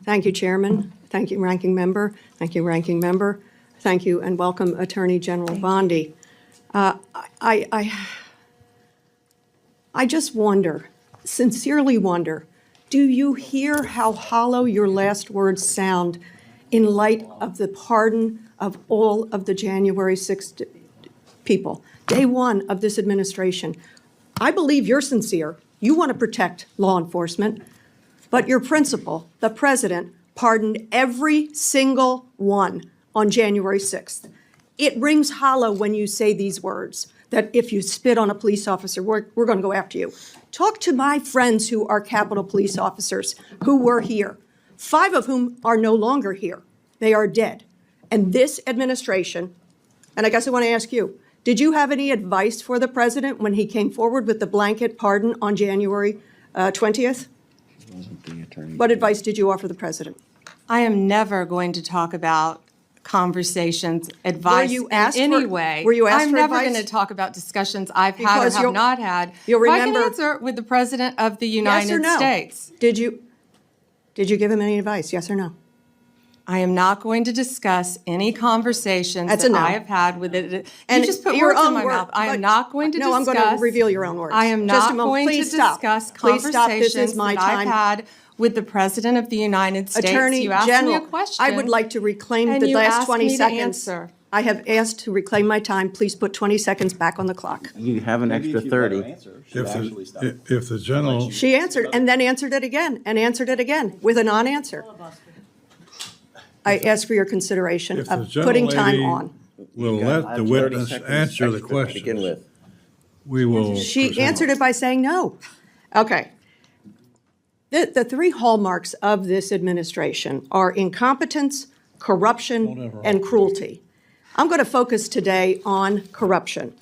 Thank you, Chairman. Thank you, Ranking Member. Thank you, Ranking Member. Thank you, and welcome, Attorney General Bondi. I just wonder, sincerely wonder, do you hear how hollow your last words sound in light of the pardon of all of the January 6th people, day one of this administration? I believe you're sincere. You want to protect law enforcement, but your principal, the president, pardoned every single one on January 6th. It rings hollow when you say these words, that if you spit on a police officer, we're going to go after you. Talk to my friends who are Capitol Police officers who were here, 5 of whom are no longer here. They are dead. And this administration, and I guess I want to ask you, did you have any advice for the president when he came forward with the blanket pardon on January 20th? What advice did you offer the president? I am never going to talk about conversations, advice in any way. Were you asked I'm for never advice? going to talk about discussions I've had or have not had. You'll remember. If I can answer with the President of the United Yes or no? States. Did you give him any advice, yes or no? I am not going to discuss any conversations That's a that no. I have had with it. And You just put your words in own my word, mouth. I but- am not going to No, discuss. I'm going to reveal your own words. I am Just a not moment. going to Please stop. discuss Please stop. This is conversations my that I've time. had with the President of the United States. Attorney You asked General, me a question. I would like to reclaim and the you last asked 20 me to seconds. answer. I have asked to reclaim my time. Please put 20 seconds back on the clock. You have an extra 30. If the general, She answered and then answered it again and answered it again with a non-answer. I ask for your consideration if the of putting time gentlelady on. will You let got the 30 witness seconds answer the extra to begin questions, with. we will She proceed. answered it by saying no. Okay. The 3 hallmarks of this administration are incompetence, corruption, and cruelty. I'm going to focus today on corruption.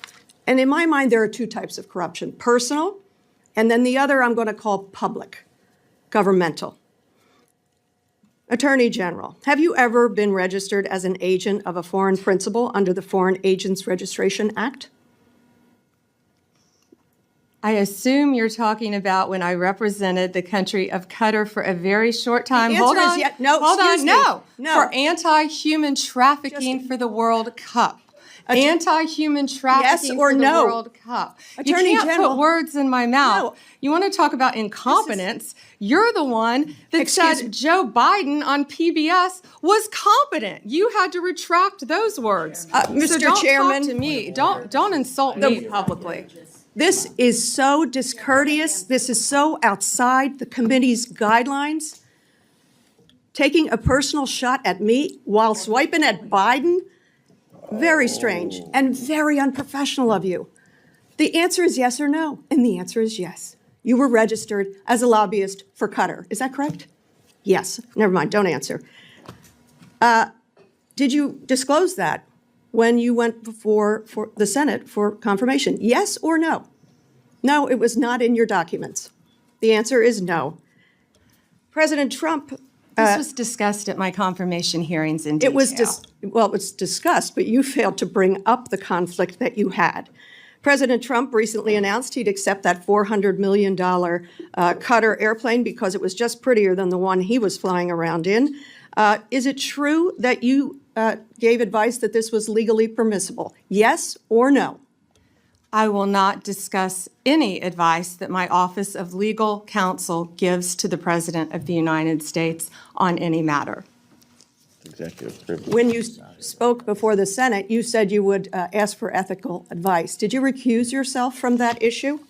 And in my mind, there are 2 types of corruption: personal, and then the other I'm going to call public, governmental. Attorney General, have you ever been registered as an agent of a foreign principal under the Foreign Agents Registration Act? I assume you're talking about when I represented the country of Qatar for a very short time. The answer is yes. No, hold excuse on. me. No. No. For anti-human trafficking for the World Cup. Anti-human trafficking or for the no? World Cup. Attorney you can't General, put words in my mouth. No. You want to talk about incompetence? You're the one that Excuse said me. Joe Biden on PBS was competent. You had to retract those words. Mr. So don't Chairman, talk to me. Don't insult me publicly. this is so discourteous. This is so outside the committee's guidelines. Taking a personal shot at me while swiping at Biden? Very strange and very unprofessional of you. The answer is yes or no, and the answer is yes. You were registered as a lobbyist for Qatar. Is that correct? Yes. Never mind, don't answer. Did you disclose that when you went before for the Senate for confirmation? Yes or no? No, it was not in your documents. The answer is no. President Trump. This was discussed at my confirmation hearings in detail. It was discussed, but you failed to bring up the conflict that you had. President Trump recently announced he'd accept that $400 million Qatar airplane because it was just prettier than the one he was flying around in. Is it true that you gave advice that this was legally permissible? Yes or no? I will not discuss any advice that my Office of Legal Counsel gives to the President of the United States on any matter. Executive privilege. When you spoke before the Senate, you said you would ask for ethical advice. Did you recuse yourself from that issue?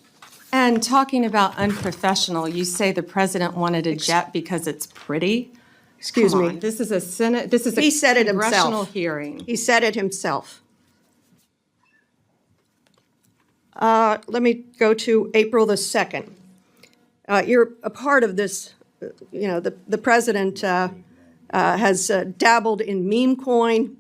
And talking about unprofessional, you say the President wanted a jet because it's pretty? Excuse Come me. on, this is a Senate, this is He a said it congressional himself. hearing. He said it himself. Let me go to April the 2nd. You're a part of this, the president has dabbled in meme coin.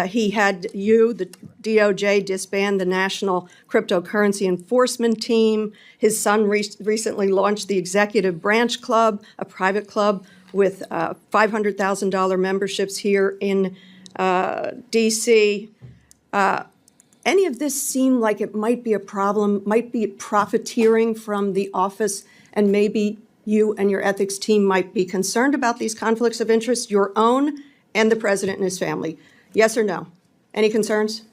He had the DOJ disband the National Cryptocurrency Enforcement Team. His son recently launched the Executive Branch Club, a private club with $500,000 memberships here in D.C. Any of this seem like it might be a problem, might be profiteering from the office and maybe you and your ethics team might be concerned about these conflicts of interest, your own and the president and his family? Yes or no? Any concerns?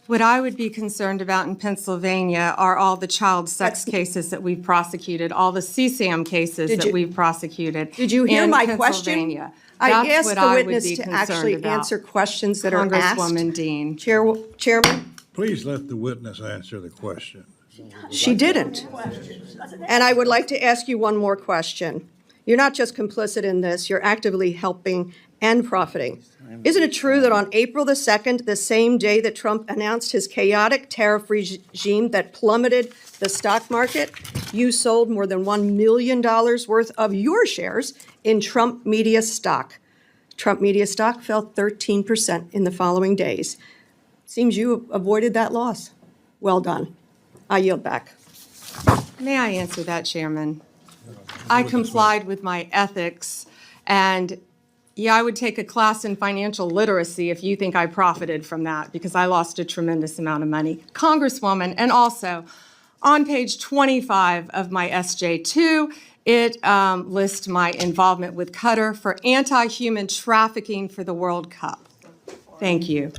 What I would be concerned about in Pennsylvania are all the child sex cases that we've prosecuted, all the CSAM cases Did that you- we've prosecuted Did you hear in my question? Pennsylvania. I That's asked what the I would witness be to concerned actually about. answer questions that are asked. Congresswoman Dean. Chairman, Please let the witness answer the question. she didn't. And I would like to ask you one more question. You're not just complicit in this, you're actively helping and profiting. Isn't it true that on April the 2nd, the same day that Trump announced his chaotic tariff regime that plummeted the stock market, you sold more than $1 million worth of your shares in Trump Media stock? Trump Media stock fell 13% in the following days. Seems you avoided that loss. Well done. I yield back. May I answer that, Chairman? I complied with my ethics, and yeah, I would take a class in financial literacy if you think I profited from that, because I lost a tremendous amount of money. Congresswoman, and also on page 25 of my SJ2, it lists my involvement with Qatar for anti-human trafficking for the World Cup. Thank you.